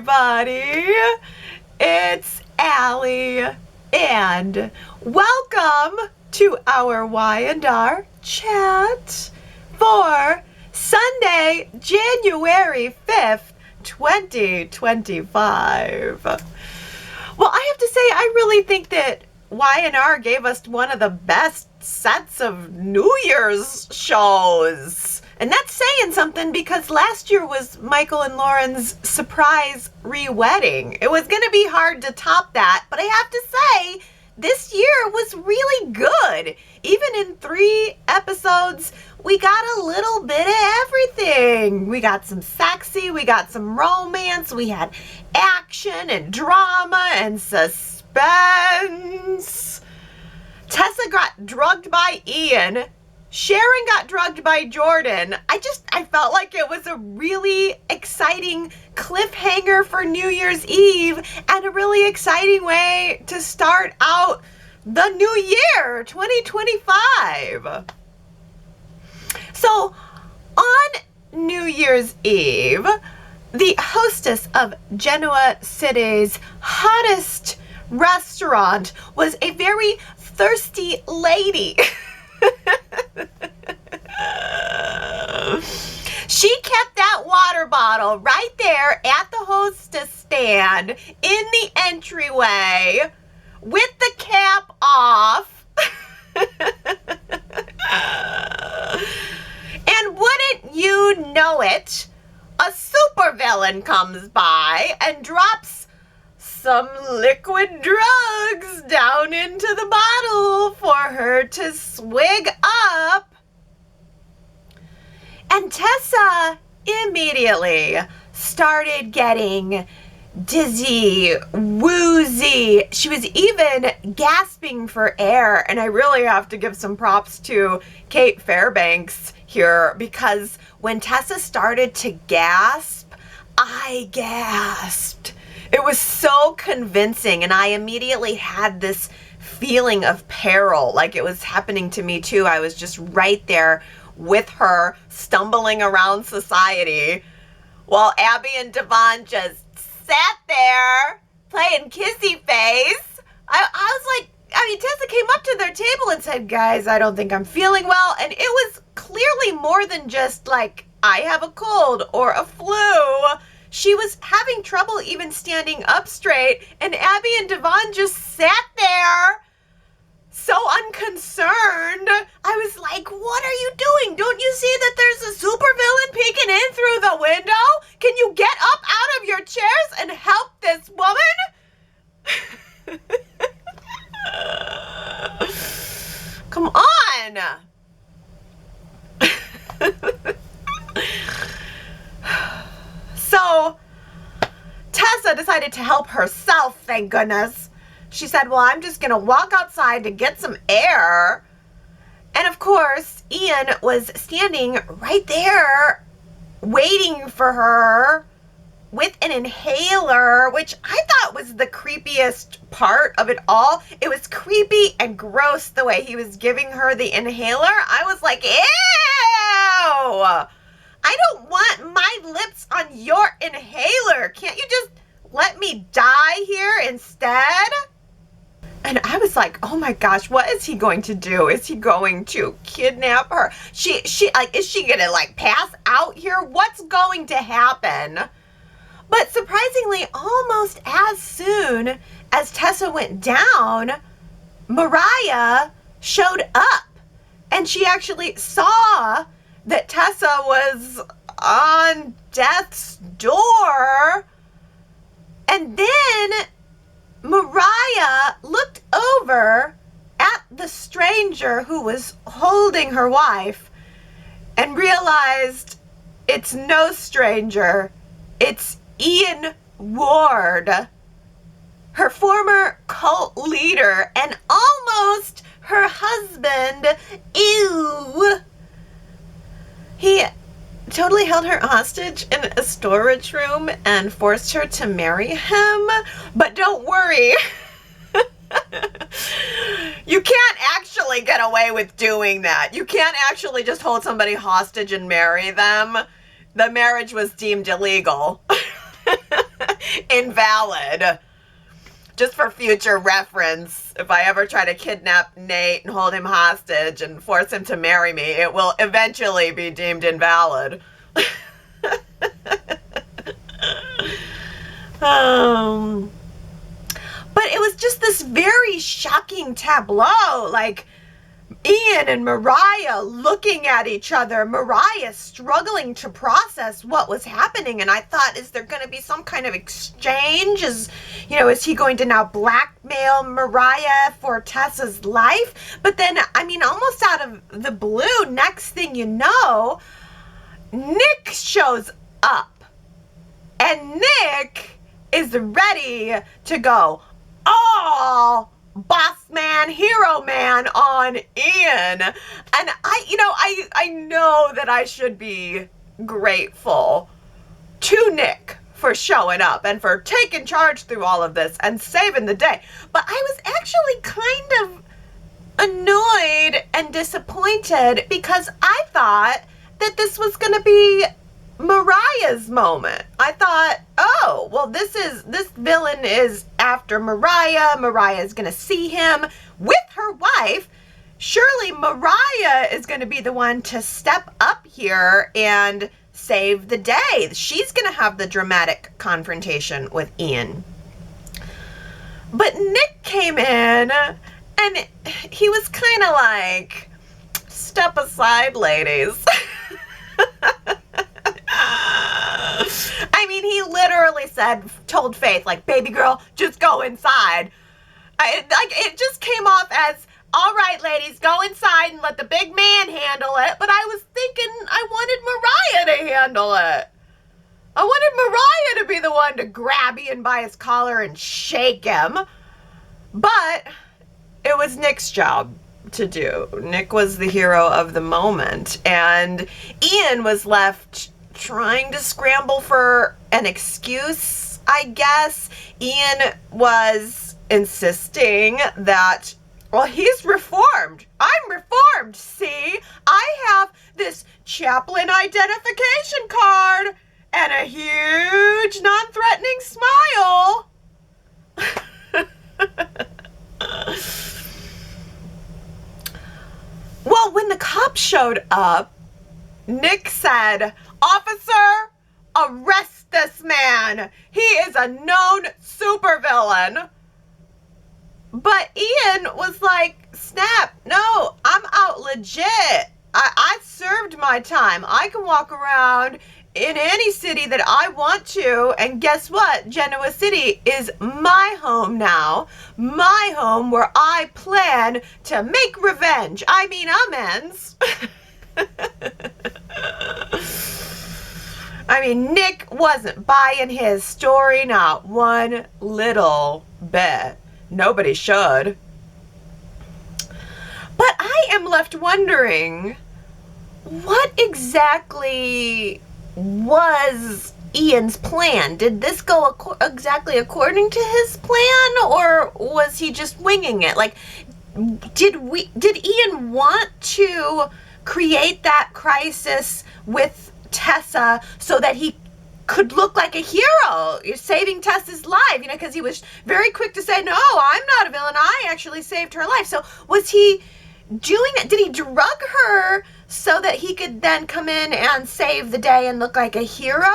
everybody. It's Allie, and welcome to our Y&R Chat for Sunday, January 5th, 2025. Well, I have to say, I really think that Y&R gave us one of the best sets of New Year's shows. And that's saying something because last year was Michael and Lauren's surprise re-wedding. It was going to be hard to top that, but I have to say, this year was really good. Even in 3 episodes, we got a little bit of everything. We got some sexy, we got some romance, we had action and drama and suspense. Tessa got drugged by Ian. Sharon got drugged by Jordan. I felt like it was a really exciting cliffhanger for New Year's Eve and a really exciting way to start out the new year, 2025. So on New Year's Eve, the hostess of Genoa City's hottest restaurant was a very thirsty lady. She kept that water bottle right there at the hostess stand in the entryway with the cap off. And wouldn't you know it, a supervillain comes by and drops some liquid drugs down into the bottle for her to swig up. And Tessa immediately started getting dizzy, woozy. She was even gasping for air. And I really have to give some props to Kate Fairbanks here, because when Tessa started to gasp, I gasped. It was so convincing, and I immediately had this feeling of peril, like it was happening to me too. I was just right there with her, stumbling around society, while Abby and Devon just sat there playing kissy face. I was like, Tessa came up to their table and said, "Guys, I don't think I'm feeling well." And it was clearly more than just like, I have a cold or a flu. She was having trouble even standing up straight, and Abby and Devon just sat there so unconcerned. I was like, what are you doing? Don't you see that there's a supervillain peeking in through the window? Can you get up out of your chairs and help this woman? Come on. So Tessa decided to help herself, thank goodness. She said, well, I'm just going to walk outside to get some air. And of course, Ian was standing right there waiting for her with an inhaler, which I thought was the creepiest part of it all. It was creepy and gross the way he was giving her the inhaler. I was like, ew! I don't want my lips on your inhaler. Can't you just let me die here instead? And I was like, oh my gosh, what is he going to do? Is he going to kidnap her? Is she gonna like pass out here? What's going to happen? But surprisingly, almost as soon as Tessa went down, Mariah showed up. And she actually saw that Tessa was on death's door. And then Mariah looked over at the stranger who was holding her wife and realized it's no stranger. It's Ian Ward, her former cult leader and almost her husband. Ew. He totally held her hostage in a storage room and forced her to marry him. But don't worry. You can't actually get away with doing that. You can't actually just hold somebody hostage and marry them. The marriage was deemed illegal. invalid. Just for future reference, if I ever try to kidnap Nate and hold him hostage and force him to marry me, it will eventually be deemed invalid. But it was just this very shocking tableau, like Ian and Mariah looking at each other, Mariah struggling to process what was happening. And I thought, is there going to be some kind of exchange? Is he going to now blackmail Mariah for Tessa's life? But then, almost out of the blue, next thing you know, Nick shows up. And Nick is ready to go all boss man, hero man on Ian. And I know that I should be grateful to Nick for showing up and for taking charge through all of this and saving the day. But I was actually kind of annoyed and disappointed because I thought that this was going to be Mariah's moment. I thought, oh, well, this villain is after Mariah. Mariah is going to see him with her wife. Surely Mariah is going to be the one to step up here and save the day. She's going to have the dramatic confrontation with Ian. But Nick came in and he was kind of like, step aside, ladies. He literally told Faith, like, baby girl, just go inside. It just came off as, all right, ladies, go inside and let the big man handle it. But I was thinking I wanted Mariah to handle it. I wanted Mariah to be the one to grab Ian by his collar and shake him. But it was Nick's job to do. Nick was the hero of the moment. And Ian was left trying to scramble for an excuse, I guess. Ian was insisting that, well, he's reformed. I'm reformed, see? I have this chaplain identification card and a huge non-threatening smile. Well, when the cops showed up, Nick said, "Officer, arrest this man. He is a known supervillain." But Ian was like, snap, no, I'm out legit. I served my time. I can walk around in any city that I want to. And guess what? Genoa City is my home now. My home where I plan to make revenge. Amends. Nick wasn't buying his story, not one little bit. Nobody should. But I am left wondering, what exactly was Ian's plan? Did this go exactly according to his plan, or was he just winging it? Like, did Ian want to create that crisis with Tessa so that he could look like a hero? You're saving Tessa's life, because he was very quick to say, no, I'm not a villain. I actually saved her life. So was he doing it? Did he drug her so that he could then come in and save the day and look like a hero?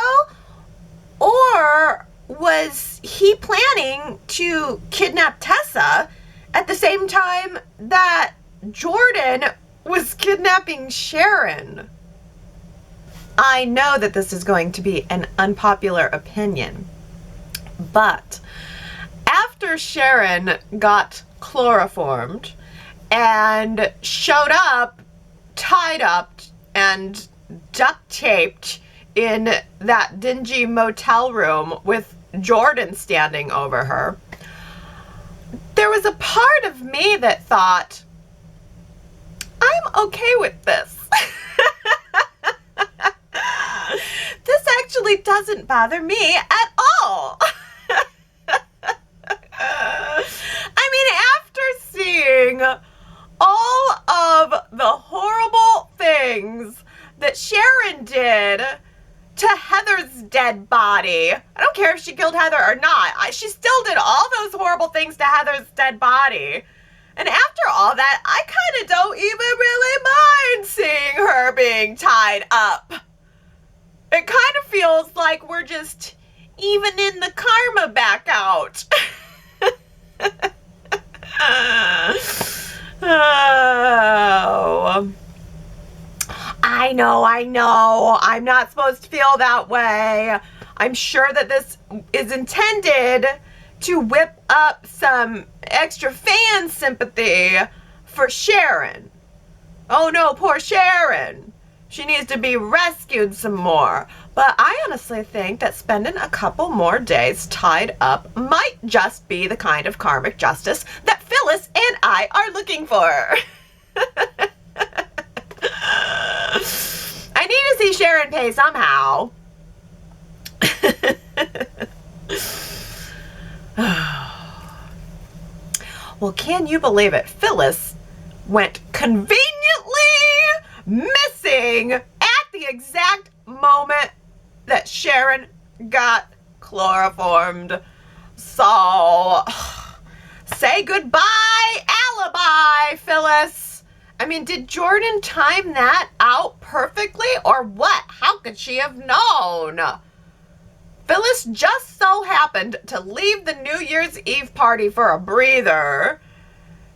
Or was he planning to kidnap Tessa at the same time that Jordan was kidnapping Sharon? I know that this is going to be an unpopular opinion, but after Sharon got chloroformed and showed up, tied up, and duct taped in that dingy motel room with Jordan standing over her, there was a part of me that thought, I'm okay with this. This actually doesn't bother me at all. After seeing all of the horrible things that Sharon did to Heather's dead body. I don't care if she killed Heather or not. She still did all those horrible things to Heather's dead body. And after all that, I kind of don't even really mind seeing her being tied up. It kind of feels like we're just evening the karma back out. Oh. I know. I'm not supposed to feel that way. I'm sure that this is intended to whip up some extra fan sympathy for Sharon. Oh no, poor Sharon. She needs to be rescued some more. But I honestly think that spending a couple more days tied up might just be the kind of karmic justice that Phyllis and I are looking for. I need to see Sharon pay somehow. Well, can you believe it? Phyllis went conveniently missing at the exact moment that Sharon got chloroformed. So, say goodbye, alibi, Phyllis. I mean, did Jordan time that out perfectly or what? How could she have known? Phyllis just so happened to leave the New Year's Eve party for a breather.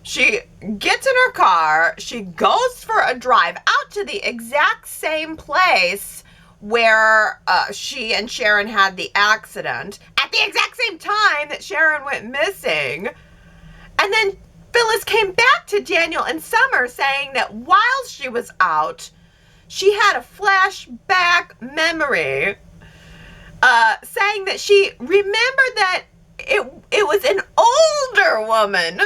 She gets in her car, she goes for a drive out to the exact same place where she and Sharon had the accident at the exact same time that Sharon went missing. And then Phyllis came back to Daniel and Summer saying that while she was out, she had a flashback memory saying that she remembered that it was an older woman.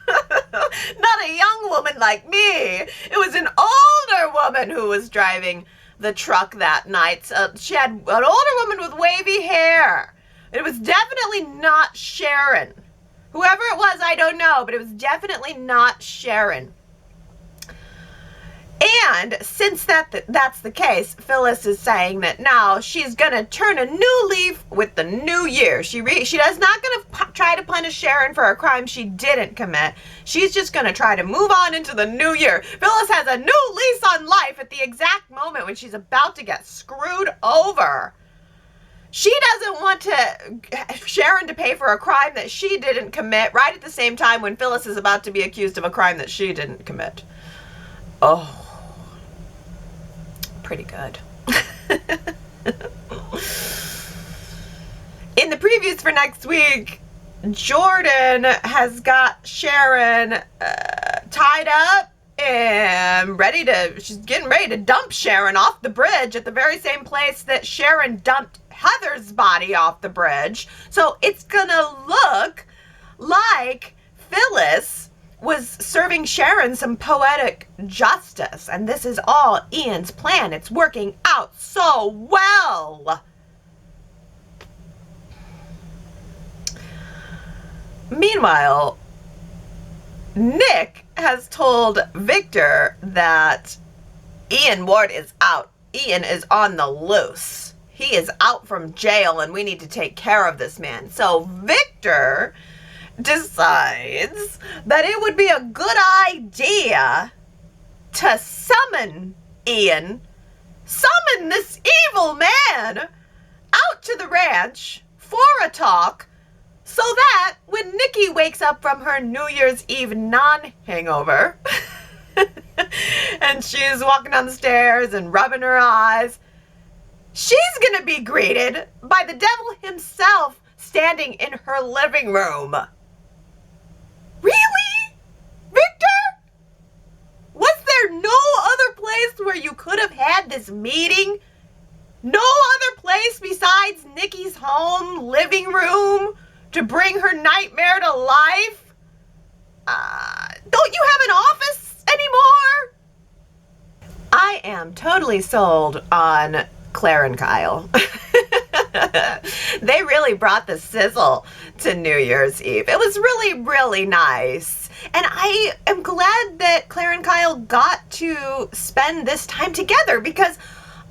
Not a young woman like me. It was an older woman who was driving the truck that night. She had an older woman with wavy hair. It was definitely not Sharon. Whoever it was, I don't know, but it was definitely not Sharon. And since that's the case, Phyllis is saying that now she's going to turn a new leaf with the new year. She does not going to try to punish Sharon for a crime she didn't commit. She's just going to try to move on into the new year. Phyllis has a new lease on life at the exact moment when she's about to get screwed over. She doesn't want Sharon to pay for a crime that she didn't commit right at the same time when Phyllis is about to be accused of a crime that she didn't commit. Oh. Pretty good. In the previews for next week, Jordan has got Sharon tied up and she's getting ready to dump Sharon off the bridge at the very same place that Sharon dumped Heather's body off the bridge. So it's gonna look like Phyllis was serving Sharon some poetic justice. And this is all Ian's plan. It's working out so well. Meanwhile, Nick has told Victor that Ian Ward is out. Ian is on the loose. He is out from jail and we need to take care of this man. So Victor decides that it would be a good idea to summon Ian, summon this evil man out to the ranch for a talk so that when Nikki wakes up from her New Year's Eve non-hangover and she's walking down the stairs and rubbing her eyes, she's gonna be greeted by the devil himself standing in her living room. Really? Victor? Was there no other place where you could have had this meeting? No other place besides Nikki's home living room to bring her nightmare to life? Don't you have an office anymore? I am totally sold on Claire and Kyle. They really brought the sizzle to New Year's Eve. It was really, really nice. And I am glad that Claire and Kyle got to spend this time together because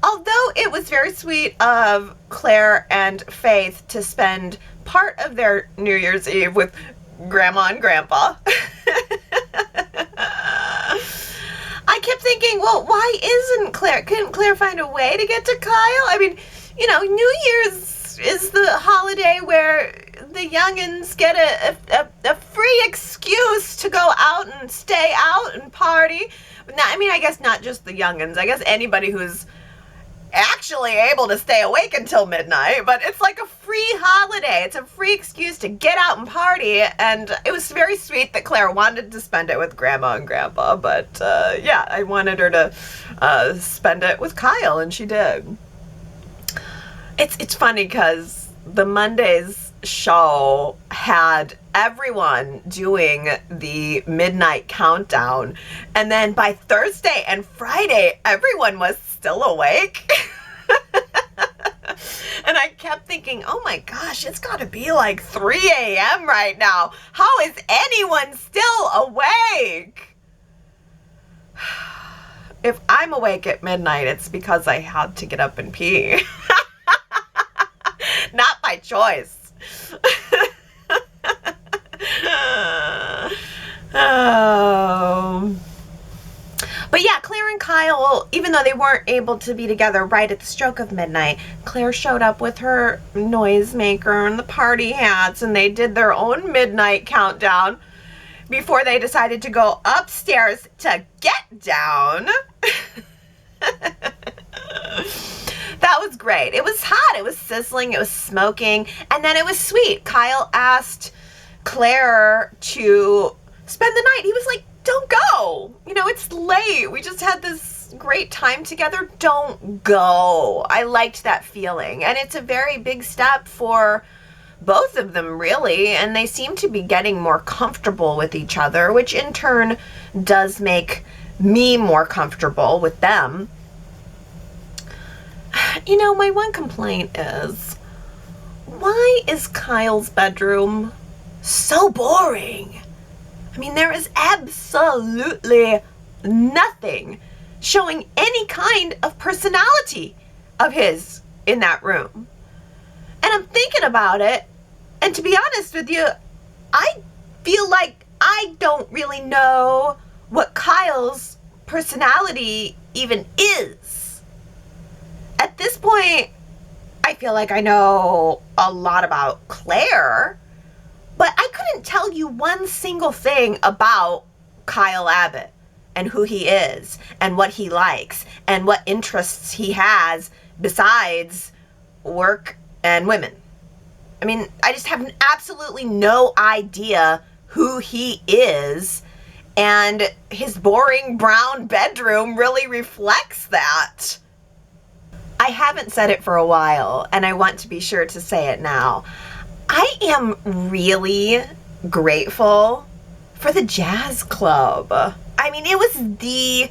although it was very sweet of Claire and Faith to spend part of their New Year's Eve with Grandma and Grandpa, I kept thinking, well, why couldn't Claire find a way to get to Kyle? I mean, you know, New Year's is the holiday where the youngins get a free excuse to go out and stay out and party. I mean, I guess not just the youngins. I guess anybody who's actually able to stay awake until midnight, but it's like a free holiday. It's a free excuse to get out and party, and it was very sweet that Claire wanted to spend it with Grandma and Grandpa, but yeah, I wanted her to spend it with Kyle, and she did. It's funny because the Monday's show had everyone doing the midnight countdown, and then by Thursday and Friday, everyone was still awake. And I kept thinking, oh my gosh, it's got to be like 3 a.m. right now. How is anyone still awake? If I'm awake at midnight, it's because I had to get up and pee. Not by choice. Oh. But yeah, Claire and Kyle, even though they weren't able to be together right at the stroke of midnight, Claire showed up with her noisemaker and the party hats, and they did their own midnight countdown before they decided to go upstairs to get down. That was great. It was hot. It was sizzling. It was smoking. And then it was sweet. Kyle asked Claire to spend the night. He was like, don't go. You know, it's late. We just had this great time together. Don't go. I liked that feeling. And it's a very big step for both of them, really. And they seem to be getting more comfortable with each other, which in turn does make me more comfortable with them. You know, my one complaint is, why is Kyle's bedroom so boring? I mean, there is absolutely nothing showing any kind of personality of his in that room. And I'm thinking about it, and to be honest with you, I feel like I don't really know what Kyle's personality even is. At this point, I feel like I know a lot about Claire, but I couldn't tell you one single thing about Kyle Abbott and who he is and what he likes and what interests he has besides work and women. I mean, I just have absolutely no idea who he is, and his boring brown bedroom really reflects that. I haven't said it for a while, and I want to be sure to say it now. I am really grateful for the jazz club. I mean, it was the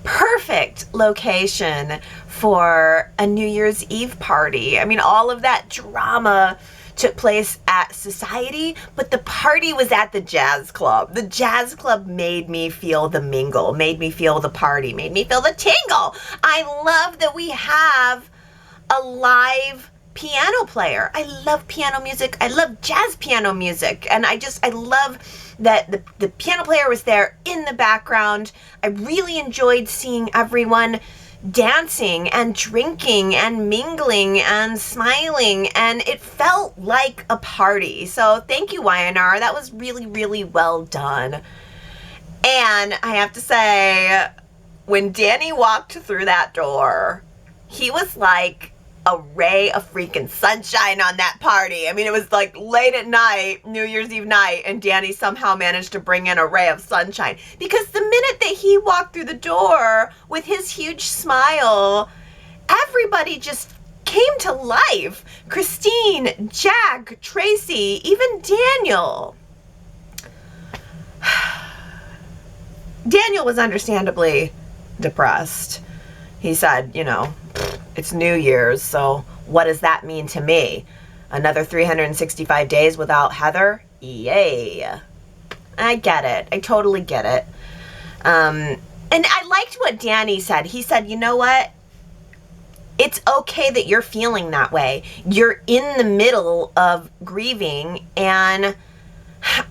perfect location for a New Year's Eve party. I mean, all of that drama took place at Society, but the party was at the jazz club. The jazz club made me feel the mingle, made me feel the party, made me feel the tingle. I love that we have a live piano player. I love piano music. I love jazz piano music. And I love that the piano player was there in the background. I really enjoyed seeing everyone dancing and drinking and mingling and smiling, and it felt like a party. So thank you, Y&R. That was really, really well done. And I have to say, when Danny walked through that door, he was like a ray of freaking sunshine on that party. I mean, it was like late at night, New Year's Eve night, and Danny somehow managed to bring in a ray of sunshine. Because the minute that he walked through the door with his huge smile, everybody just came to life. Christine, Jack, Tracy, even Daniel. Daniel was understandably depressed. He said, you know, it's New Year's, so what does that mean to me? Another 365 days without Heather? Yay. I get it. I totally get it. And I liked what Danny said. He said, you know what? It's okay that you're feeling that way. You're in the middle of grieving, and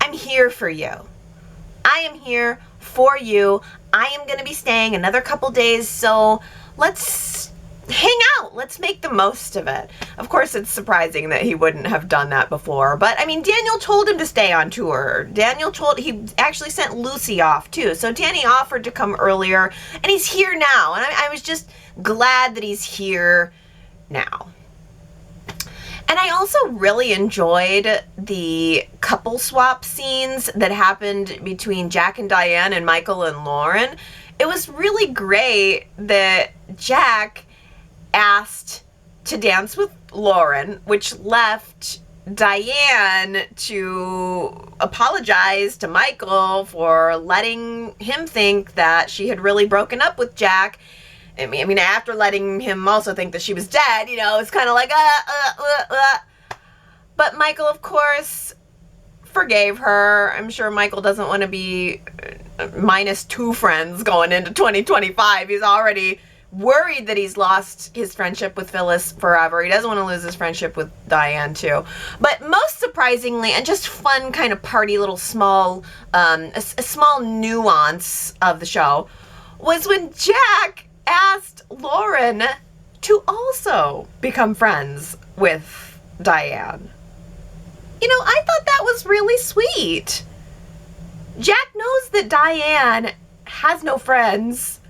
I'm here for you. I am here for you. I am going to be staying another couple days, so let's hang out. Let's make the most of it. Of course, it's surprising that he wouldn't have done that before, but I mean, Daniel told him to stay on tour. He actually sent Lucy off too, so Danny offered to come earlier, and he's here now, and I was just glad that he's here now. And I also really enjoyed the couple swap scenes that happened between Jack and Diane and Michael and Lauren. It was really great that Jack asked to dance with Lauren, which left Diane to apologize to Michael for letting him think that she had really broken up with Jack. I mean, after letting him also think that she was dead, it's kind of like, But Michael, of course, forgave her. I'm sure Michael doesn't want to be -2 friends going into 2025. He's already worried that he's lost his friendship with Phyllis forever. He doesn't want to lose his friendship with Diane, too. But most surprisingly, and just fun kind of party little small, a small nuance of the show, was when Jack asked Lauren to also become friends with Diane. I thought that was really sweet. Jack knows that Diane has no friends,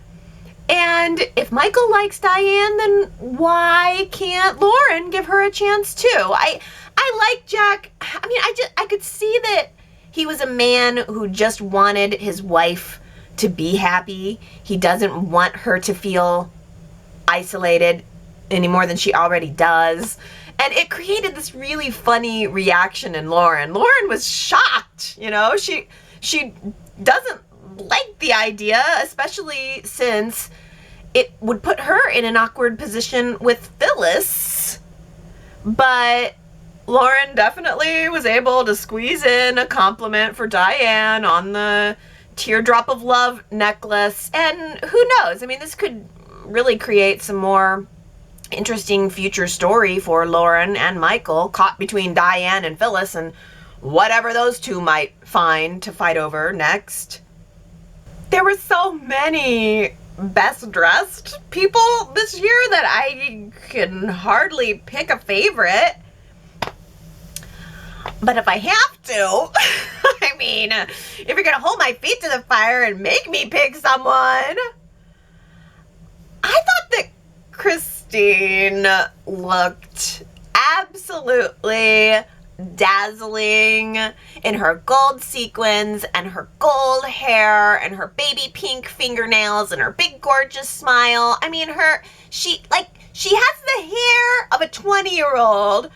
and if Michael likes Diane, then why can't Lauren give her a chance too? I like Jack. I mean, I could see that he was a man who just wanted his wife to be happy. He doesn't want her to feel isolated any more than she already does. And it created this really funny reaction in Lauren. Lauren was shocked, She doesn't like the idea, especially since it would put her in an awkward position with Phyllis. But Lauren definitely was able to squeeze in a compliment for Diane on the teardrop of love necklace, and who knows, I mean, this could really create some more interesting future story for Lauren and Michael, caught between Diane and Phyllis and whatever those two might find to fight over next. There were so many best dressed people this year that I can hardly pick a favorite. But if I have to, I mean, if you're going to hold my feet to the fire and make me pick someone, I thought that Christine looked absolutely dazzling in her gold sequins and her gold hair and her baby pink fingernails and her big gorgeous smile. I mean, she has the hair of a 20-year-old.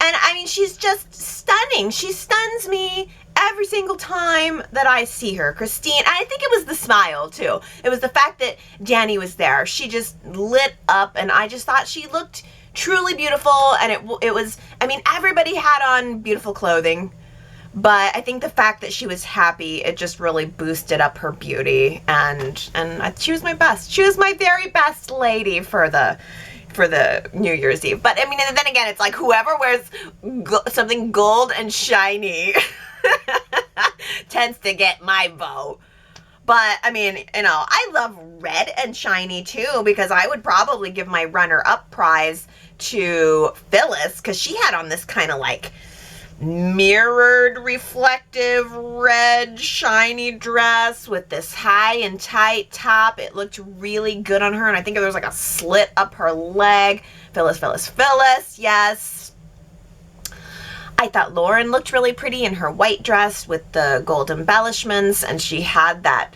And I mean, she's just stunning. She stuns me every single time that I see her. Christine, and I think it was the smile too. It was the fact that Danny was there. She just lit up, and I just thought she looked truly beautiful. And it was, I mean, everybody had on beautiful clothing, but I think the fact that she was happy, it just really boosted up her beauty. And she was my best. She was my very best lady for the New Year's Eve. But I mean, and then again, it's like whoever wears something gold and shiny tends to get my vote. But I mean, I love red and shiny too, because I would probably give my runner-up prize to Phyllis, because she had on this kind of like mirrored reflective red shiny dress with this high and tight top. It looked really good on her, and I think there was like a slit up her leg. Phyllis, Phyllis, Phyllis, yes. I thought Lauren looked really pretty in her white dress with the gold embellishments, and she had that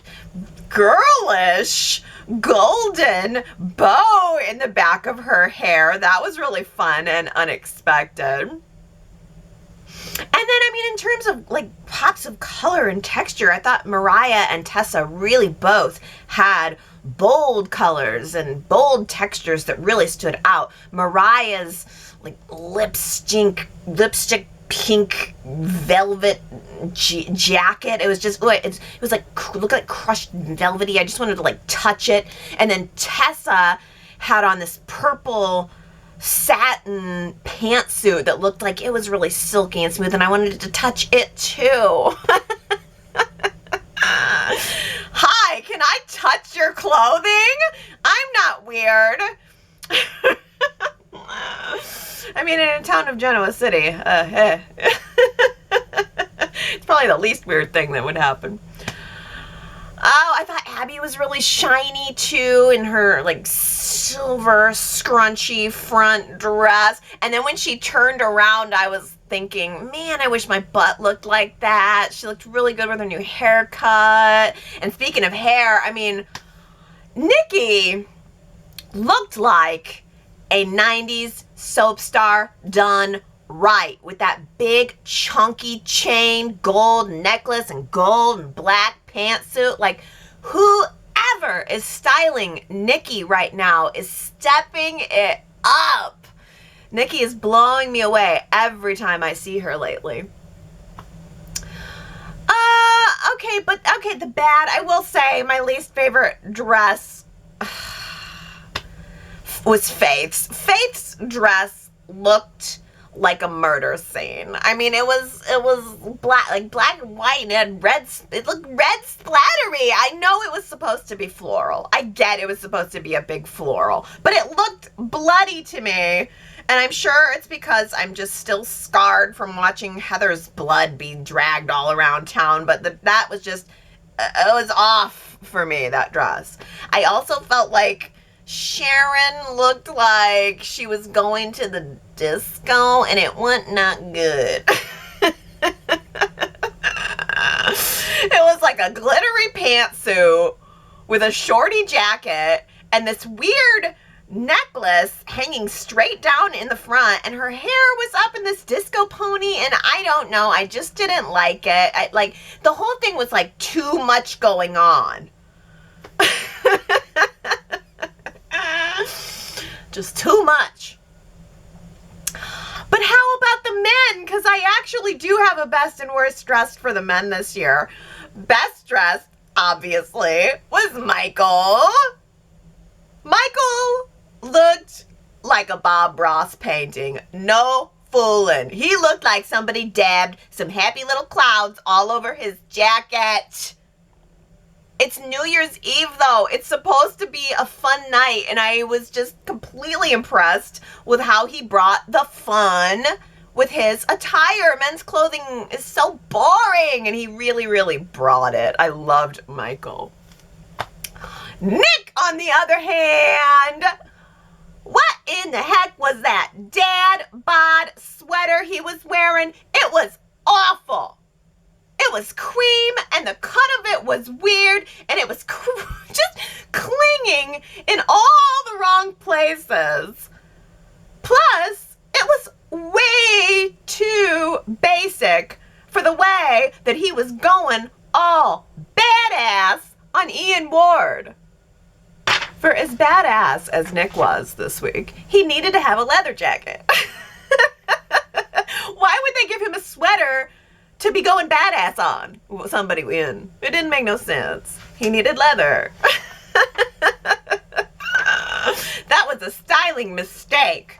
girlish golden bow in the back of her hair. That was really fun and unexpected. And then, I mean, in terms of like pops of color and texture, I thought Mariah and Tessa really both had bold colors and bold textures that really stood out. Mariah's like lipstick pink velvet jacket. It was just, it was like, looked like crushed velvety. I just wanted to like touch it. And then Tessa had on this purple satin pantsuit that looked like it was really silky and smooth, and I wanted to touch it too. Hi, can I touch your clothing? I'm not weird. I mean, in a town of Genoa City, it's probably the least weird thing that would happen. Oh, I thought Abby was really shiny too in her like silver scrunchy front dress. And then when she turned around, I was thinking, man, I wish my butt looked like that. She looked really good with her new haircut. And speaking of hair, I mean, Nikki looked like a 90s soap star done right, with that big chunky chain, gold necklace, and gold and black pantsuit. Like, whoever is styling Nikki right now is stepping it up. Nikki is blowing me away every time I see her lately. Okay, the bad, I will say my least favorite dress was Faith's. Faith's dress looked like a murder scene. I mean, it was black, like black and white, and it had red, it looked red splattery. I know it was supposed to be floral. I get it was supposed to be a big floral, but it looked bloody to me. And I'm sure it's because I'm just still scarred from watching Heather's blood be dragged all around town, but that was just, it was off for me, that dress. I also felt like Sharon looked like she was going to the disco, and it went not good. It was like a glittery pantsuit with a shorty jacket and this weird necklace hanging straight down in the front, and her hair was up in this disco pony, and I don't know, I just didn't like it. Like, the whole thing was like too much going on. Just too much. But how about the men? Because I actually do have a best and worst dressed for the men this year. Best dressed, obviously, was Michael. Michael looked like a Bob Ross painting. No fooling. He looked like somebody dabbed some happy little clouds all over his jacket. It's New Year's Eve, though. It's supposed to be a fun night, and I was just completely impressed with how he brought the fun with his attire. Men's clothing is so boring, and he really, really brought it. I loved Michael. Nick, on the other hand, what in the heck was that dad bod sweater he was wearing? It was awful. It was cream, and the cut of it was weird, and it was just clinging in all the wrong places. Plus, it was way too basic for the way that he was going all badass on Ian Ward. For as badass as Nick was this week, he needed to have a leather jacket. Why would they give him a sweater to be going badass on? Somebody in. It didn't make no sense. He needed leather. That was a styling mistake.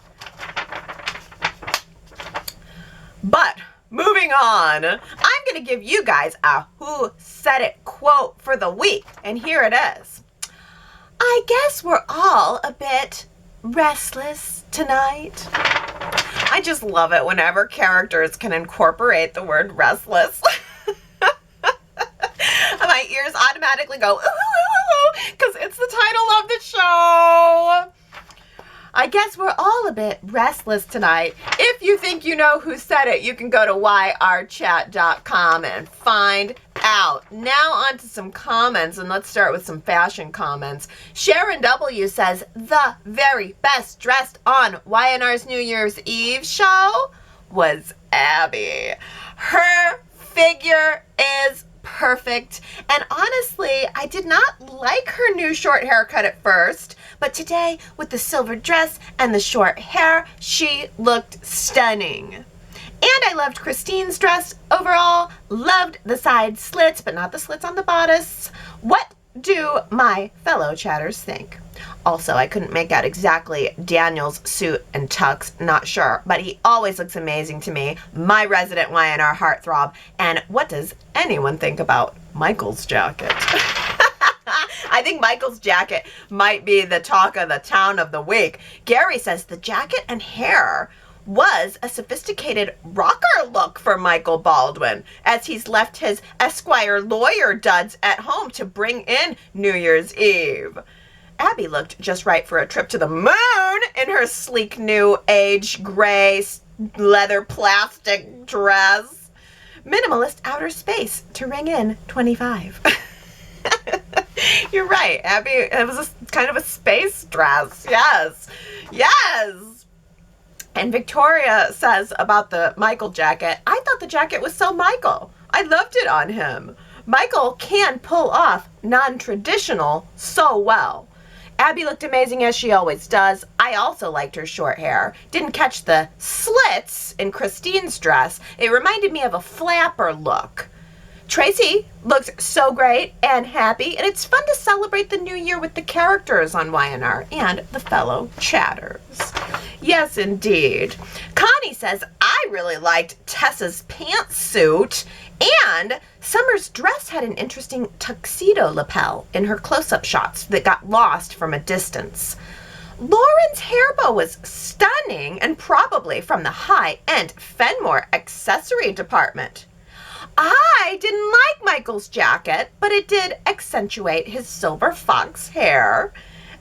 But moving on, I'm going to give you guys a Who Said It quote for the week. And here it is. I guess we're all a bit restless tonight. I just love it whenever characters can incorporate the word restless. My ears automatically go, ooh, ooh, ooh, because it's the title of the show. I guess we're all a bit restless tonight. If you think you know who said it, you can go to yrchat.com and find out. Now on to some comments, and let's start with some fashion comments. Sharon W. says, the very best dressed on Y&R's New Year's Eve show was Abby. Her figure is perfect, and honestly, I did not like her new short haircut at first, but today, with the silver dress and the short hair, she looked stunning. And I loved Christine's dress overall. Loved the side slits, but not the slits on the bodice. What do my fellow chatters think? Also, I couldn't make out exactly Daniel's suit and tux, not sure, but he always looks amazing to me, my resident Y&R heartthrob. And what does anyone think about Michael's jacket? I think Michael's jacket might be the talk of the town of the week. Gary says the jacket and hair was a sophisticated rocker look for Michael Baldwin, as he's left his Esquire lawyer duds at home to bring in New Year's Eve. Abby looked just right for a trip to the moon in her sleek new age gray leather plastic dress. Minimalist outer space to ring in 25. You're right, Abby. It was kind of a space dress. Yes. Yes. And Victoria says about the Michael jacket, I thought the jacket was so Michael. I loved it on him. Michael can pull off non-traditional so well. Abby looked amazing as she always does. I also liked her short hair. Didn't catch the slits in Christine's dress. It reminded me of a flapper look. Tracy looked so great and happy, and it's fun to celebrate the new year with the characters on Y&R and the fellow chatters. Yes, indeed. Connie says, I really liked Tessa's pantsuit, and Summer's dress had an interesting tuxedo lapel in her close-up shots that got lost from a distance. Lauren's hair bow was stunning and probably from the high-end Fenmore accessory department. I didn't like Michael's jacket, but it did accentuate his silver fox hair.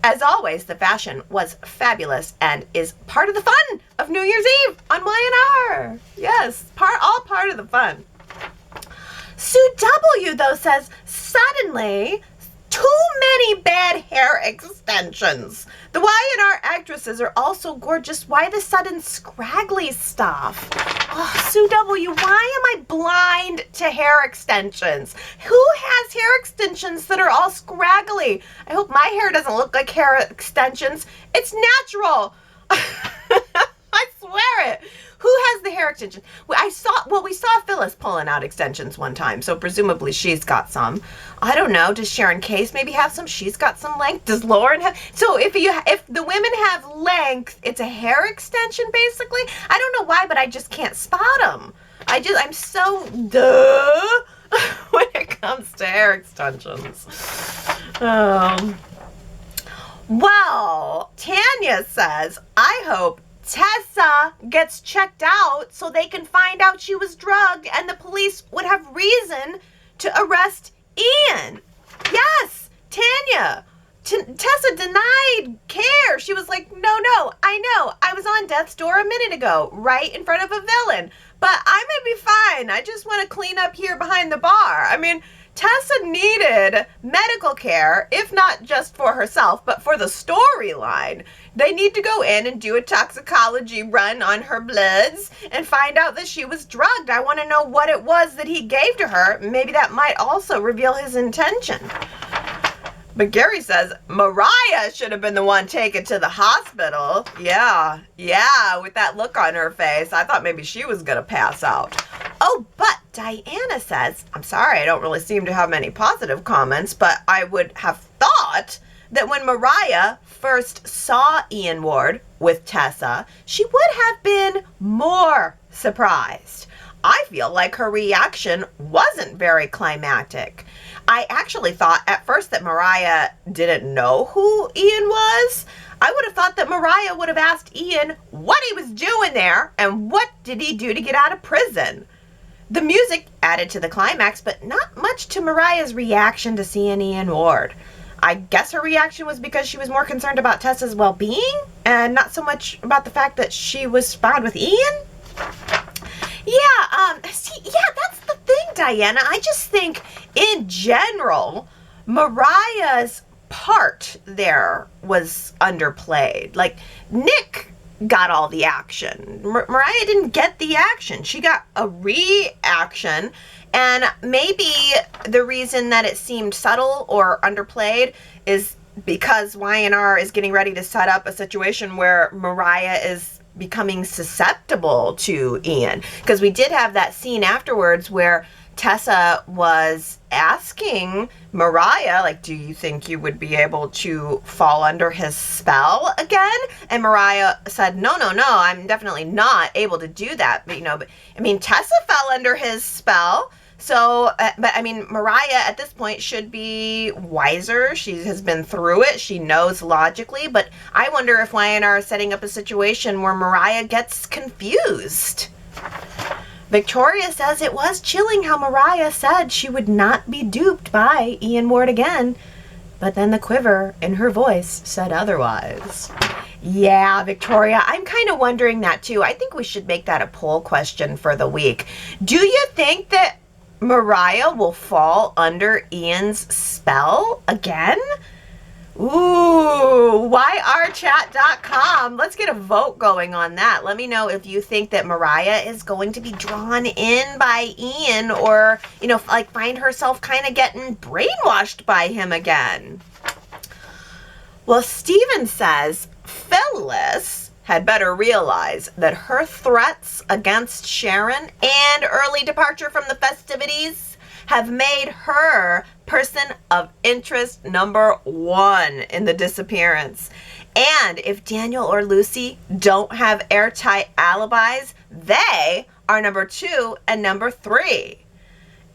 As always, the fashion was fabulous and is part of the fun of New Year's Eve on Y&R. Yes, all part of the fun. Sue W, though, says, suddenly, too many bad hair extensions. The Y&R actresses are also gorgeous. Why the sudden scraggly stuff? Oh, Sue W, why am I blind to hair extensions? Who has hair extensions that are all scraggly? I hope my hair doesn't look like hair extensions. It's natural. I swear it. Who has the hair extension? We saw Phyllis pulling out extensions one time, so presumably she's got some. I don't know. Does Sharon Case maybe have some? She's got some length. Does Lauren have? So if the women have length, it's a hair extension basically. I don't know why, but I just can't spot them. I'm so duh when it comes to hair extensions. Well, Tanya says, I hope Tessa gets checked out so they can find out she was drugged and the police would have reason to arrest Ian. Yes, Tanya. Tessa denied care. She was like, no, I know. I was on death's door a minute ago, right in front of a villain. But I may be fine. I just want to clean up here behind the bar. I mean, Tessa needed medical care, if not just for herself, but for the storyline. They need to go in and do a toxicology run on her bloods and find out that she was drugged. I want to know what it was that he gave to her. Maybe that might also reveal his intention. But Gary says, Mariah should have been the one taken to the hospital. Yeah, with that look on her face. I thought maybe she was going to pass out. Oh, but Diana says, I'm sorry, I don't really seem to have many positive comments, but I would have thought that when Mariah first saw Ian Ward with Tessa, she would have been more surprised. I feel like her reaction wasn't very climactic. I actually thought at first that Mariah didn't know who Ian was. I would have thought that Mariah would have asked Ian what he was doing there and what did he do to get out of prison. The music added to the climax, but not much to Mariah's reaction to seeing Ian Ward. I guess her reaction was because she was more concerned about Tessa's well-being and not so much about the fact that she was found with Ian. That's the thing, Diana. I just think, in general, Mariah's part there was underplayed. Like, Nick got all the action. Mariah didn't get the action. She got a reaction, and maybe the reason that it seemed subtle or underplayed is because Y&R is getting ready to set up a situation where Mariah is becoming susceptible to Ian. Because we did have that scene afterwards where Tessa was asking Mariah, like, do you think you would be able to fall under his spell again? And Mariah said, no, I'm definitely not able to do that. But I mean, Tessa fell under his spell. So, but I mean, Mariah at this point should be wiser. She has been through it. She knows logically, but I wonder if Y&R is setting up a situation where Mariah gets confused. Victoria says it was chilling how Mariah said she would not be duped by Ian Ward again, but then the quiver in her voice said otherwise. Yeah, Victoria, I'm kind of wondering that too. I think we should make that a poll question for the week. Do you think that Mariah will fall under Ian's spell again? Ooh, yrchat.com. Let's get a vote going on that. Let me know if you think that Mariah is going to be drawn in by Ian or, like find herself kind of getting brainwashed by him again. Well, Steven says Phyllis had better realize that her threats against Sharon and early departure from the festivities have made her person of interest number 1 in the disappearance. And if Daniel or Lucy don't have airtight alibis, they are number 2 and number 3.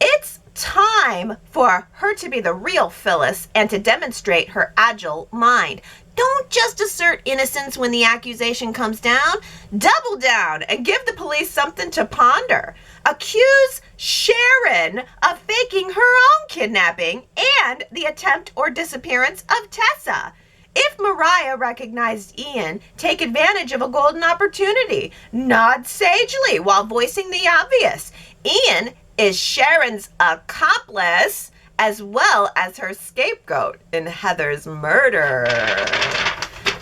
It's time for her to be the real Phyllis and to demonstrate her agile mind. Don't just assert innocence when the accusation comes down. Double down and give the police something to ponder. Accuse Sharon of faking her own kidnapping and the attempt or disappearance of Tessa. If Mariah recognized Ian, take advantage of a golden opportunity. Nod sagely while voicing the obvious. Ian is Sharon's accomplice as well as her scapegoat in Heather's murder.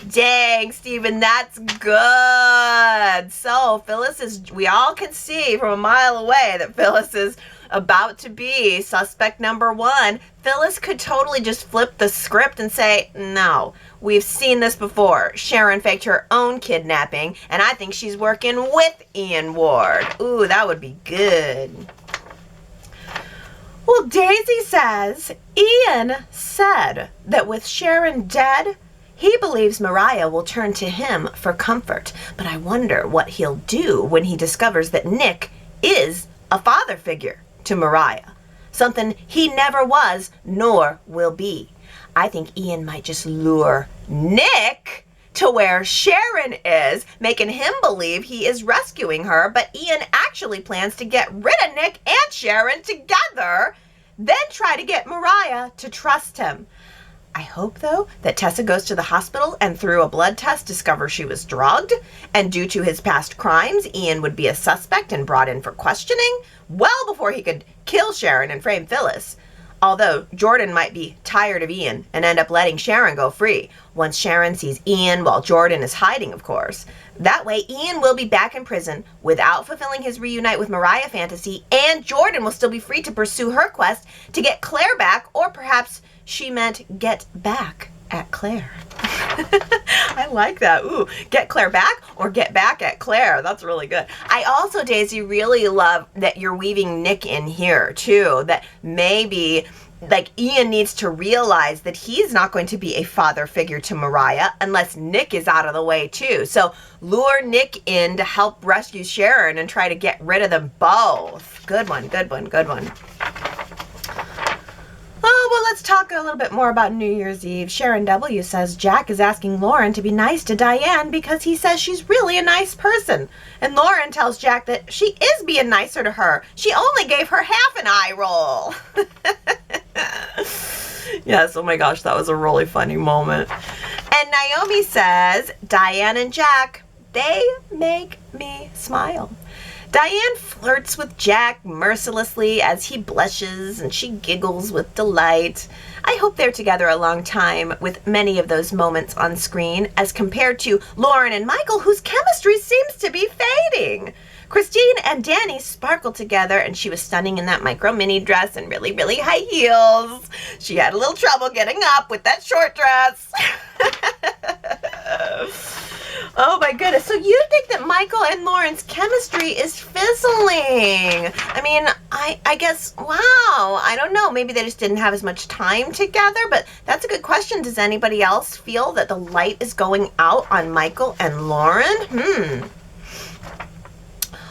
Dang, Steven, that's good. So we all can see from a mile away that Phyllis is about to be suspect number 1. Phyllis could totally just flip the script and say, no, we've seen this before. Sharon faked her own kidnapping, and I think she's working with Ian Ward. Ooh, that would be good. Well, Daisy says, Ian said that with Sharon dead, he believes Mariah will turn to him for comfort. But I wonder what he'll do when he discovers that Nick is a father figure to Mariah. Something he never was nor will be. I think Ian might just lure Nick to where Sharon is, making him believe he is rescuing her, but Ian actually plans to get rid of Nick and Sharon together, then try to get Mariah to trust him. I hope, though, that Tessa goes to the hospital and through a blood test discovers she was drugged, and due to his past crimes, Ian would be a suspect and brought in for questioning well before he could kill Sharon and frame Phyllis. Although Jordan might be tired of Ian and end up letting Sharon go free once Sharon sees Ian while Jordan is hiding, of course. That way, Ian will be back in prison without fulfilling his reunite with Mariah fantasy, and Jordan will still be free to pursue her quest to get Claire back, or perhaps she meant get back at Claire. I like that. Ooh, get Claire back or get back at Claire. That's really good. I also, Daisy, really love that you're weaving Nick in here too, that maybe like Ian needs to realize that he's not going to be a father figure to Mariah unless Nick is out of the way too. So lure Nick in to help rescue Sharon and try to get rid of them both. Good one, good one, good one. Oh, well, let's talk a little bit more about New Year's Eve. Sharon W. says Jack is asking Lauren to be nice to Diane because he says she's really a nice person. And Lauren tells Jack that she is being nicer to her. She only gave her half an eye roll. Yes, oh my gosh, that was a really funny moment. And Naomi says, Diane and Jack, they make me smile. Diane flirts with Jack mercilessly as he blushes and she giggles with delight. I hope they're together a long time with many of those moments on screen as compared to Lauren and Michael, whose chemistry seems to be fading. Christine and Danny sparkled together and she was stunning in that micro mini dress and really, really high heels. She had a little trouble getting up with that short dress. Oh my goodness. So you think that Michael and Lauren's chemistry is fizzling? I mean, I guess, wow, I don't know. Maybe they just didn't have as much time together, but that's a good question. Does anybody else feel that the light is going out on Michael and Lauren?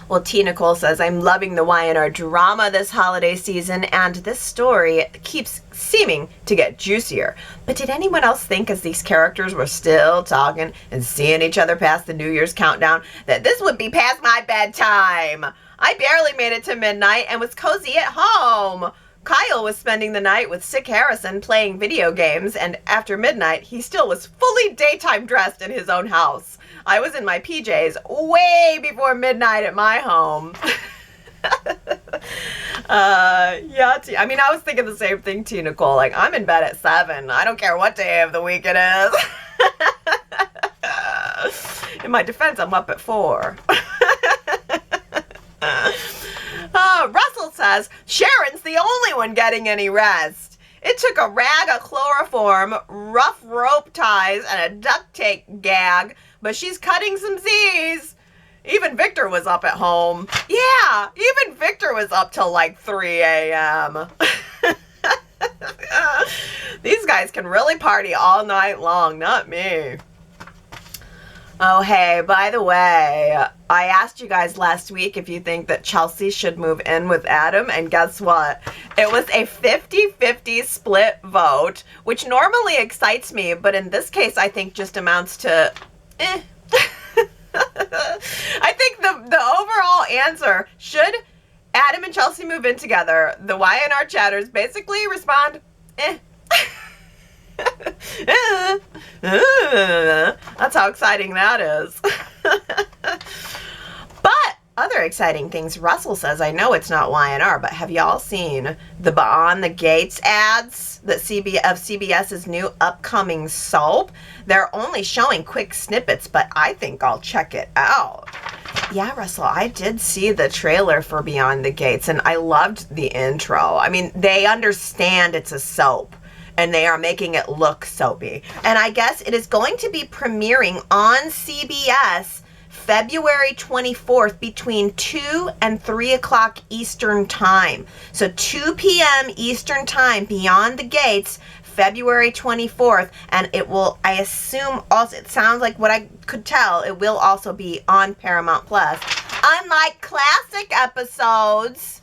Well, T. Nicole says, I'm loving the Y&R drama this holiday season, and this story keeps seeming to get juicier. But did anyone else think, as these characters were still talking and seeing each other past the New Year's countdown, that this would be past my bedtime? I barely made it to midnight and was cozy at home. Kyle was spending the night with sick Harrison playing video games, and after midnight, he still was fully daytime dressed in his own house. I was in my PJs way before midnight at my home. Yeah, I mean, I was thinking the same thing, T. Nicole. Like, I'm in bed at 7. I don't care what day of the week it is. In my defense, I'm up at 4. Russell says, Sharon's the only one getting any rest. It took a rag of chloroform, rough rope ties, and a duct tape gag, but she's cutting some Z's. Even Victor was up at home. Yeah, even Victor was up till like 3 a.m. These guys can really party all night long, not me. Oh, hey, by the way, I asked you guys last week if you think that Chelsea should move in with Adam, and guess what? It was a 50-50 split vote, which normally excites me, but in this case, I think just amounts to, eh. I think the overall answer, should Adam and Chelsea move in together, the Y&R chatters basically respond, eh. That's how exciting that is. But other exciting things, Russell says, I know it's not Y&R, but have y'all seen the Beyond the Gates ads that of CBS's new upcoming soap? They're only showing quick snippets, but I think I'll check it out. Yeah, Russell, I did see the trailer for Beyond the Gates, and I loved the intro. I mean, they understand it's a soap, and they are making it look soapy. And I guess it is going to be premiering on CBS February 24th between 2 and 3 o'clock Eastern Time. So 2 p.m. Eastern Time, Beyond the Gates, February 24th. And it will, I assume, also, it sounds like what I could tell, it will also be on Paramount Plus. Unlike classic episodes,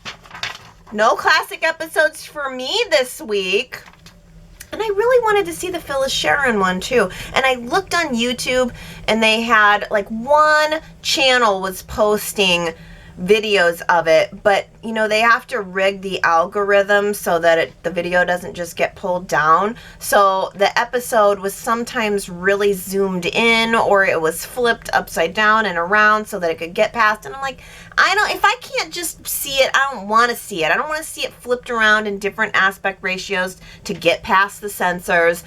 no classic episodes for me this week. And I really wanted to see the Phyllis Sharon one too. And I looked on YouTube and they had like one channel was posting videos of it, but you know, they have to rig the algorithm so that the video doesn't just get pulled down. So the episode was sometimes really zoomed in, or it was flipped upside down and around so that it could get past. And I'm like, if I can't just see it, I don't want to see it. I don't want to see it flipped around in different aspect ratios to get past the censors.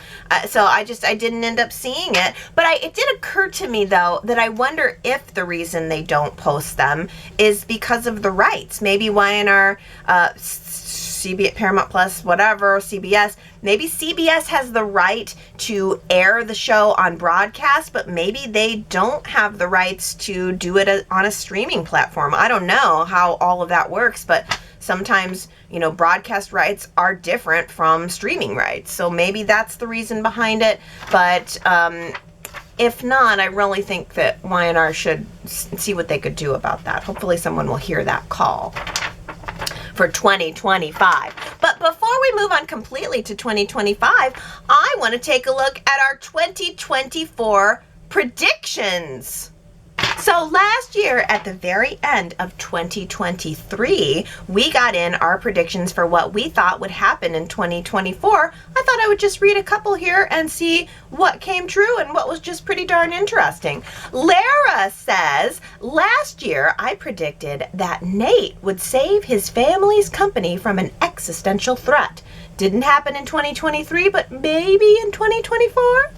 So I didn't end up seeing it. But it did occur to me though that I wonder if the reason they don't post them is because of the rights. Maybe Y&R, CBS, Paramount Plus, whatever, CBS. Maybe CBS has the right to air the show on broadcast, but maybe they don't have the rights to do it on a streaming platform. I don't know how all of that works, but sometimes, you know, broadcast rights are different from streaming rights. So maybe that's the reason behind it. But if not, I really think that Y&R should see what they could do about that. Hopefully someone will hear that call for 2025. But before we move on completely to 2025, I want to take a look at our 2024 predictions. So last year, at the very end of 2023, we got in our predictions for what we thought would happen in 2024. I thought I would just read a couple here and see what came true and what was just pretty darn interesting. Lara says, last year I predicted that Nate would save his family's company from an existential threat. Didn't happen in 2023, but maybe in 2024?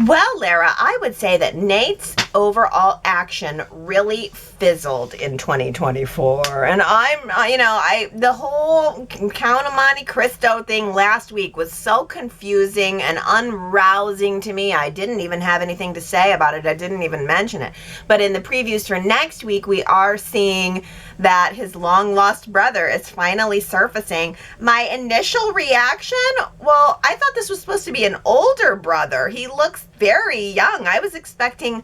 Well, Lara, I would say that Nate's overall action really fizzled in 2024. And the whole Count of Monte Cristo thing last week was so confusing and unrousing to me. I didn't even have anything to say about it. I didn't even mention it. But in the previews for next week, we are seeing that his long lost brother is finally surfacing. My initial reaction, well, I thought this was supposed to be an older brother. He looks very young. I was expecting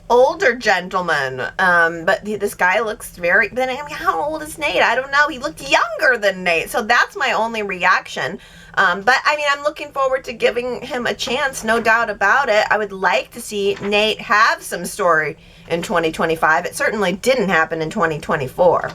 older gentleman, but this guy looks very, then I mean, how old is Nate? I don't know. He looked younger than Nate, so that's my only reaction. But I mean, I'm looking forward to giving him a chance, no doubt about it. I would like to see Nate have some story in 2025. It certainly didn't happen in 2024.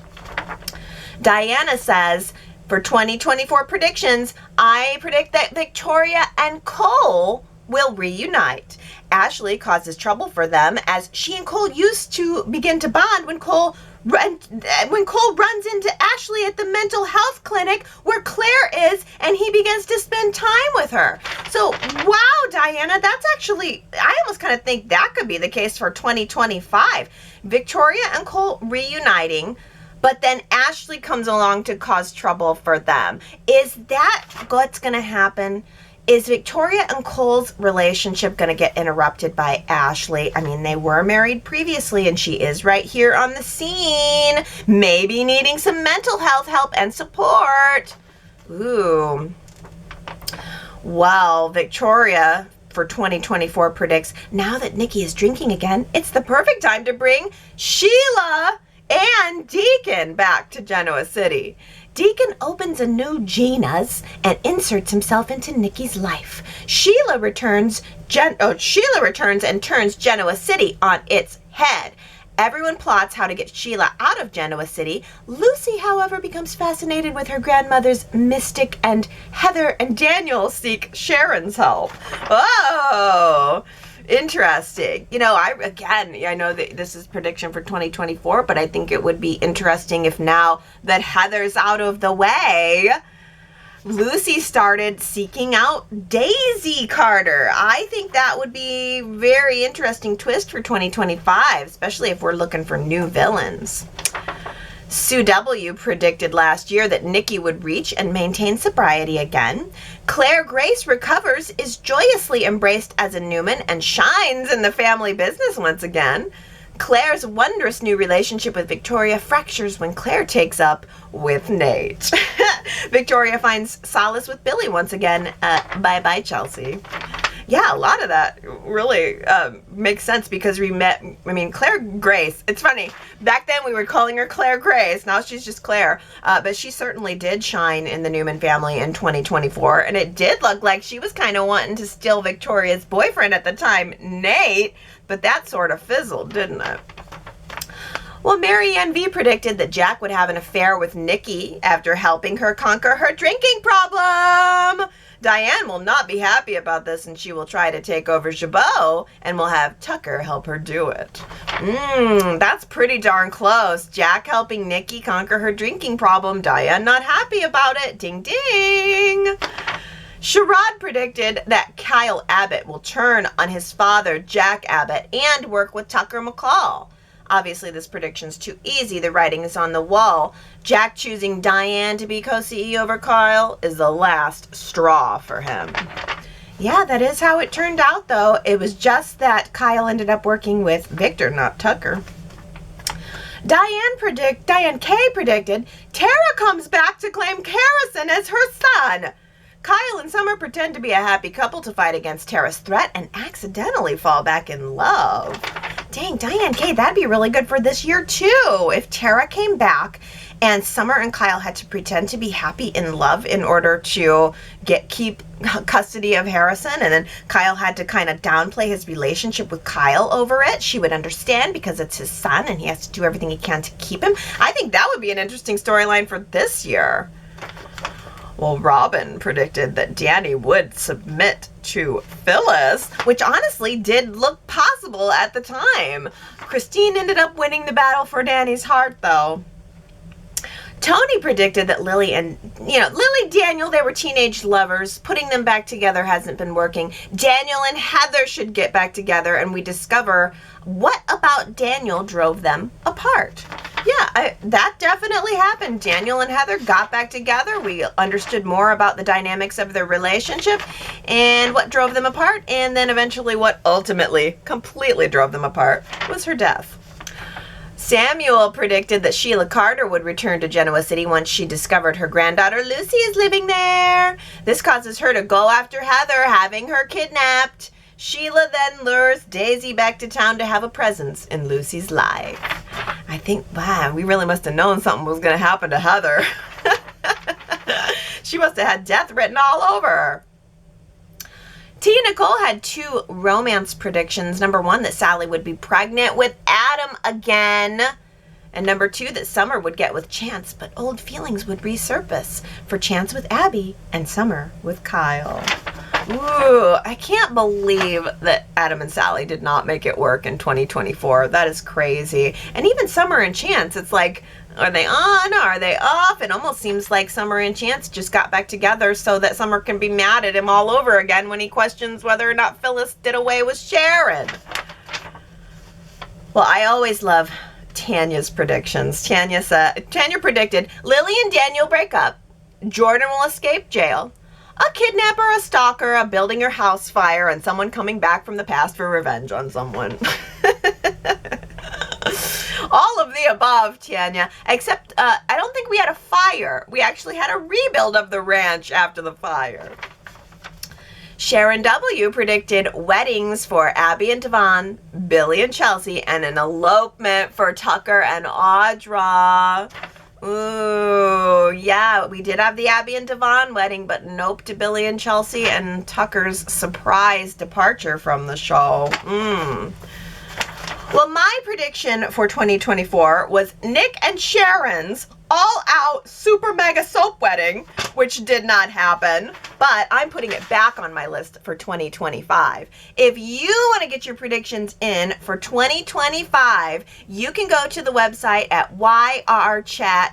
Diana says, for 2024 predictions, I predict that Victoria and Cole will reunite. Ashley causes trouble for them as she and Cole used to begin to bond when Cole runs into Ashley at the mental health clinic where Claire is, and he begins to spend time with her. So, wow, Diana, that's actually, I almost kind of think that could be the case for 2025. Victoria and Cole reuniting, but then Ashley comes along to cause trouble for them. Is that what's going to happen? Is Victoria and Cole's relationship going to get interrupted by Ashley? I mean, they were married previously, and she is right here on the scene, maybe needing some mental health help and support. Ooh. Well, Victoria for 2024 predicts, now that Nikki is drinking again, it's the perfect time to bring Sheila and Deacon back to Genoa City. Deacon opens a new Gina's and inserts himself into Nikki's life. Sheila returns and turns Genoa City on its head. Everyone plots how to get Sheila out of Genoa City. Lucy, however, becomes fascinated with her grandmother's mystic, and Heather and Daniel seek Sharon's help. Oh, interesting. You know, I know that this is prediction for 2024, but I think it would be interesting if now that Heather's out of the way, Lucy started seeking out Daisy Carter. I think that would be a very interesting twist for 2025, especially if we're looking for new villains. Sue W. predicted last year that Nikki would reach and maintain sobriety again. Claire Grace recovers, is joyously embraced as a Newman, and shines in the family business once again. Claire's wondrous new relationship with Victoria fractures when Claire takes up with Nate. Victoria finds solace with Billy once again. Bye-bye, Chelsea. Yeah, a lot of that really makes sense because Claire Grace, it's funny, back then we were calling her Claire Grace, now she's just Claire, but she certainly did shine in the Newman family in 2024, and it did look like she was kind of wanting to steal Victoria's boyfriend at the time, Nate, but that sort of fizzled, didn't it? Well, Mary Ann V predicted that Jack would have an affair with Nikki after helping her conquer her drinking problem. Diane will not be happy about this, and she will try to take over Jabot, and will have Tucker help her do it. That's pretty darn close. Jack helping Nikki conquer her drinking problem. Diane not happy about it. Ding, ding. Sherrod predicted that Kyle Abbott will turn on his father, Jack Abbott, and work with Tucker McCall. Obviously, this prediction's too easy. The writing is on the wall. Jack choosing Diane to be co-CEO over Kyle is the last straw for him. Yeah, that is how it turned out, though. It was just that Kyle ended up working with Victor, not Tucker. Diane K predicted Tara comes back to claim Harrison as her son. Kyle and Summer pretend to be a happy couple to fight against Tara's threat and accidentally fall back in love. Dang, Diane K, that'd be really good for this year too. If Tara came back and Summer and Kyle had to pretend to be happy in love in order to keep custody of Harrison, and then Kyle had to kind of downplay his relationship with Kyle over it, she would understand because it's his son and he has to do everything he can to keep him. I think that would be an interesting storyline for this year. Well, Robin predicted that Danny would submit to Phyllis, which honestly did look possible at the time. Christine ended up winning the battle for Danny's heart, though. Tony predicted that Lily and Daniel, they were teenage lovers. Putting them back together hasn't been working. Daniel and Heather should get back together, and we discover what about Daniel drove them apart. Yeah, that definitely happened. Daniel and Heather got back together. We understood more about the dynamics of their relationship and what drove them apart, and then eventually what ultimately completely drove them apart was her death. Samuel predicted that Sheila Carter would return to Genoa City once she discovered her granddaughter Lucy is living there. This causes her to go after Heather, having her kidnapped. Sheila then lures Daisy back to town to have a presence in Lucy's life. I think, wow, we really must have known something was going to happen to Heather. She must have had death written all over her. Tia Nicole had 2 romance predictions. Number 1, that Sally would be pregnant with Adam again. And number 2, that Summer would get with Chance, but old feelings would resurface for Chance with Abby and Summer with Kyle. Ooh, I can't believe that Adam and Sally did not make it work in 2024. That is crazy. And even Summer and Chance, it's like, are they on? Are they off? It almost seems like Summer and Chance just got back together so that Summer can be mad at him all over again when he questions whether or not Phyllis did away with Sharon. Well, I always love Tanya's predictions. Tanya predicted Lily and Daniel break up. Jordan will escape jail. A kidnapper, a stalker, a building your house fire, and someone coming back from the past for revenge on someone. All of the above, Tanya, except I don't think we had a fire. We actually had a rebuild of the ranch after the fire. Sharon W. predicted weddings for Abby and Devon, Billy and Chelsea, and an elopement for Tucker and Audra. Ooh, yeah, we did have the Abby and Devon wedding, but nope to Billy and Chelsea and Tucker's surprise departure from the show. Well, my prediction for 2024 was Nick and Sharon's all-out super mega soap wedding, which did not happen, but I'm putting it back on my list for 2025. If you want to get your predictions in for 2025, you can go to the website at yrchat.com.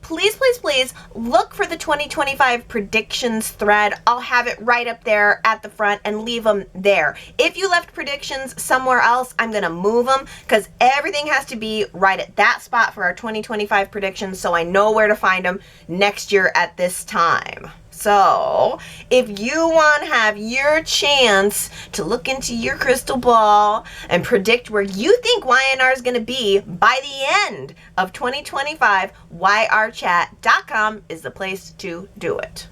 Please, please, please look for the 2025 predictions thread. I'll have it right up there at the front and leave them there. If you left predictions somewhere else, I'm going to move them because everything has to be right at that spot for our 2025 predictions so I know where to find them next year at this time. So, if you want to have your chance to look into your crystal ball and predict where you think Y&R is going to be by the end of 2025, yrchat.com is the place to do it.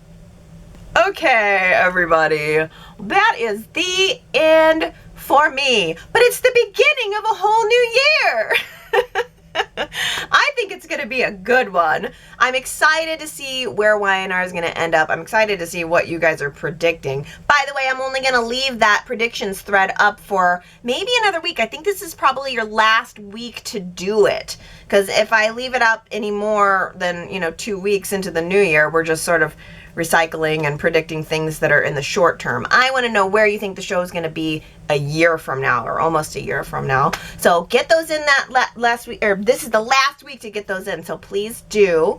Okay, everybody, that is the end for me, but it's the beginning of a whole new year. I think it's going to be a good one. I'm excited to see where Y&R is going to end up. I'm excited to see what you guys are predicting. By the way, I'm only going to leave that predictions thread up for maybe another week. I think this is probably your last week to do it. Because if I leave it up any more than, 2 weeks into the new year, we're just sort of recycling and predicting things that are in the short term. I want to know where you think the show is going to be a year from now or almost a year from now. So get those in that last week, or this is the last week to get those in. So please do.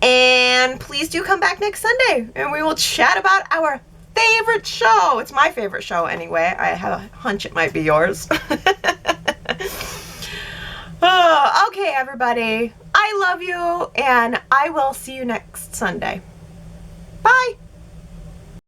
And please do come back next Sunday and we will chat about our favorite show. It's my favorite show anyway. I have a hunch it might be yours. Oh, okay, everybody. I love you and I will see you next Sunday. Bye.